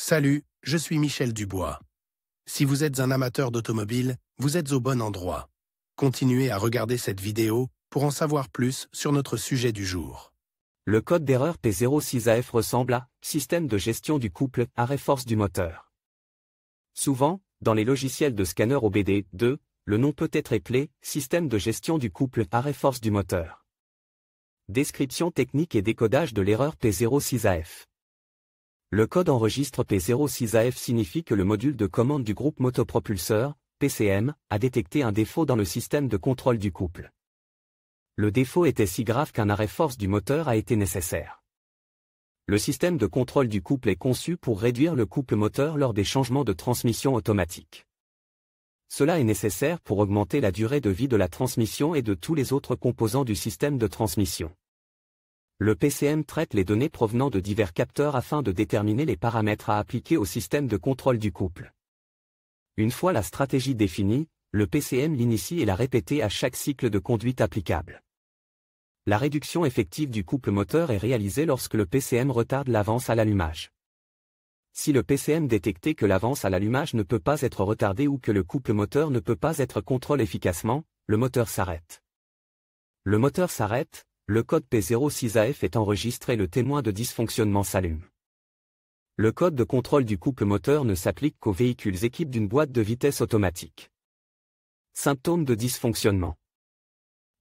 Salut, je suis Michel Dubois. Si vous êtes un amateur d'automobile, vous êtes au bon endroit. Continuez à regarder cette vidéo pour en savoir plus sur notre sujet du jour. Le code d'erreur P06AF ressemble à « système de gestion du couple, arrêt force du moteur ». Souvent, dans les logiciels de scanner OBD2, le nom peut être appelé « système de gestion du couple, arrêt force du moteur ». Description technique et décodage de l'erreur P06AF. Le code enregistre P06AF signifie que le module de commande du groupe motopropulseur, PCM, a détecté un défaut dans le système de contrôle du couple. Le défaut était si grave qu'un arrêt force du moteur a été nécessaire. Le système de contrôle du couple est conçu pour réduire le couple moteur lors des changements de transmission automatique. Cela est nécessaire pour augmenter la durée de vie de la transmission et de tous les autres composants du système de transmission. Le PCM traite les données provenant de divers capteurs afin de déterminer les paramètres à appliquer au système de contrôle du couple. Une fois la stratégie définie, le PCM l'initie et la répète à chaque cycle de conduite applicable. La réduction effective du couple moteur est réalisée lorsque le PCM retarde l'avance à l'allumage. Si le PCM détecte que l'avance à l'allumage ne peut pas être retardée ou que le couple moteur ne peut pas être contrôlé efficacement, le moteur s'arrête. Le moteur s'arrête, le code P06AF est enregistré et le témoin de dysfonctionnement s'allume. Le code de contrôle du couple moteur ne s'applique qu'aux véhicules équipés d'une boîte de vitesse automatique. Symptômes de dysfonctionnement.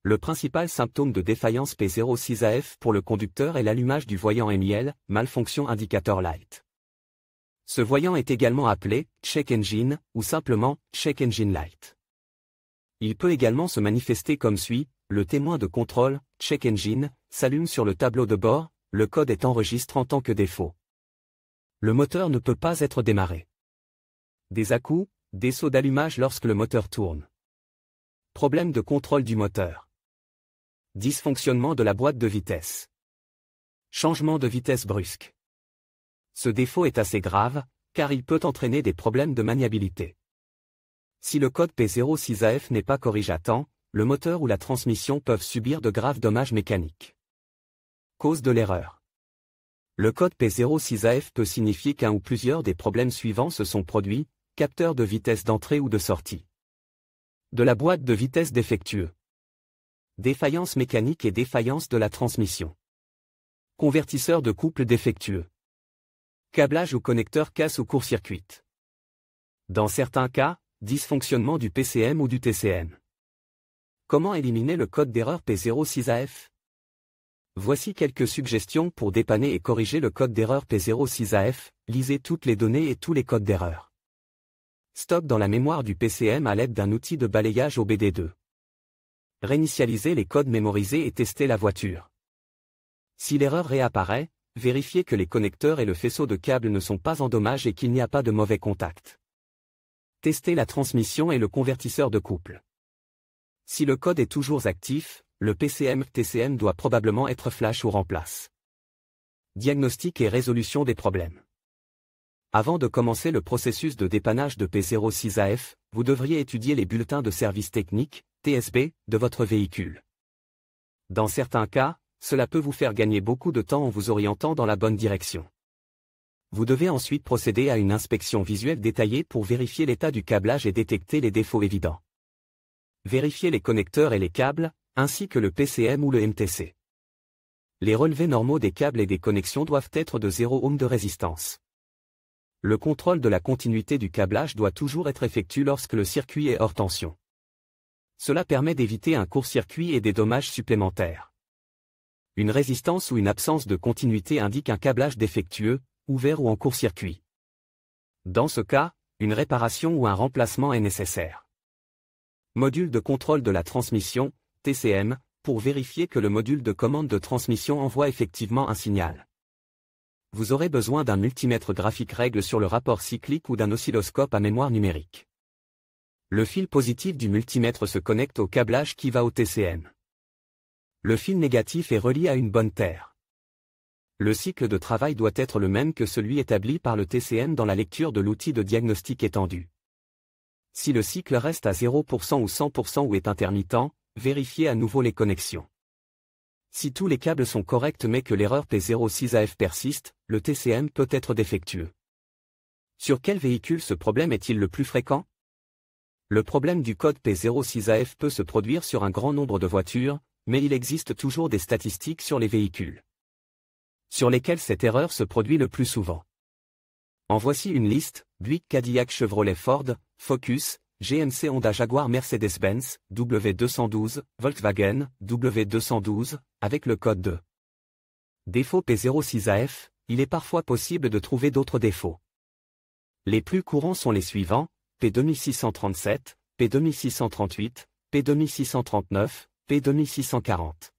Le principal symptôme de défaillance P06AF pour le conducteur est l'allumage du voyant MIL, malfonction indicator light. Ce voyant est également appelé check engine ou simplement check engine light. Il peut également se manifester comme suit: le témoin de contrôle, check engine, s'allume sur le tableau de bord, le code est enregistré en tant que défaut. Le moteur ne peut pas être démarré. Des à-coups, des sauts d'allumage lorsque le moteur tourne. Problème de contrôle du moteur. Dysfonctionnement de la boîte de vitesse. Changement de vitesse brusque. Ce défaut est assez grave, car il peut entraîner des problèmes de maniabilité. Si le code P06AF n'est pas corrigé à temps, le moteur ou la transmission peuvent subir de graves dommages mécaniques. Cause de l'erreur. Le code P06AF peut signifier qu'un ou plusieurs des problèmes suivants se sont produits: capteur de vitesse d'entrée ou de sortie. De la boîte de vitesse défectueux. Défaillance mécanique et défaillance de la transmission. Convertisseur de couple défectueux. Câblage ou connecteur casse ou court-circuit. Dans certains cas, dysfonctionnement du PCM ou du TCM. Comment éliminer le code d'erreur P06AF? Voici quelques suggestions pour dépanner et corriger le code d'erreur P06AF. Lisez toutes les données et tous les codes d'erreur. Stock dans la mémoire du PCM à l'aide d'un outil de balayage OBD2. Réinitialiser les codes mémorisés et tester la voiture. Si l'erreur réapparaît, vérifiez que les connecteurs et le faisceau de câbles ne sont pas endommagés et qu'il n'y a pas de mauvais contact. Testez la transmission et le convertisseur de couple. Si le code est toujours actif, le PCM-TCM doit probablement être flash ou remplace. Diagnostic et résolution des problèmes. Avant de commencer le processus de dépannage de P06AF, vous devriez étudier les bulletins de service technique, TSB, de votre véhicule. Dans certains cas, cela peut vous faire gagner beaucoup de temps en vous orientant dans la bonne direction. Vous devez ensuite procéder à une inspection visuelle détaillée pour vérifier l'état du câblage et détecter les défauts évidents. Vérifiez les connecteurs et les câbles, ainsi que le PCM ou le MTC. Les relevés normaux des câbles et des connexions doivent être de 0 ohm de résistance. Le contrôle de la continuité du câblage doit toujours être effectué lorsque le circuit est hors tension. Cela permet d'éviter un court-circuit et des dommages supplémentaires. Une résistance ou une absence de continuité indique un câblage défectueux, ouvert ou en court-circuit. Dans ce cas, une réparation ou un remplacement est nécessaire. Module de contrôle de la transmission, TCM, pour vérifier que le module de commande de transmission envoie effectivement un signal. Vous aurez besoin d'un multimètre graphique règle sur le rapport cyclique ou d'un oscilloscope à mémoire numérique. Le fil positif du multimètre se connecte au câblage qui va au TCM. Le fil négatif est relié à une bonne terre. Le cycle de travail doit être le même que celui établi par le TCM dans la lecture de l'outil de diagnostic étendu. Si le cycle reste à 0% ou 100% ou est intermittent, vérifiez à nouveau les connexions. Si tous les câbles sont corrects mais que l'erreur P06AF persiste, le TCM peut être défectueux. Sur quel véhicule ce problème est-il le plus fréquent? Le problème du code P06AF peut se produire sur un grand nombre de voitures, mais il existe toujours des statistiques sur les véhicules sur lesquels cette erreur se produit le plus souvent. En voici une liste: Buick, Cadillac, Chevrolet, Ford, Focus, GMC, Honda, Jaguar, Mercedes-Benz, W212, Volkswagen, W212, avec le code de défaut P06AF. Il est parfois possible de trouver d'autres défauts. Les plus courants sont les suivants: P2637, P2638, P2639, P2640.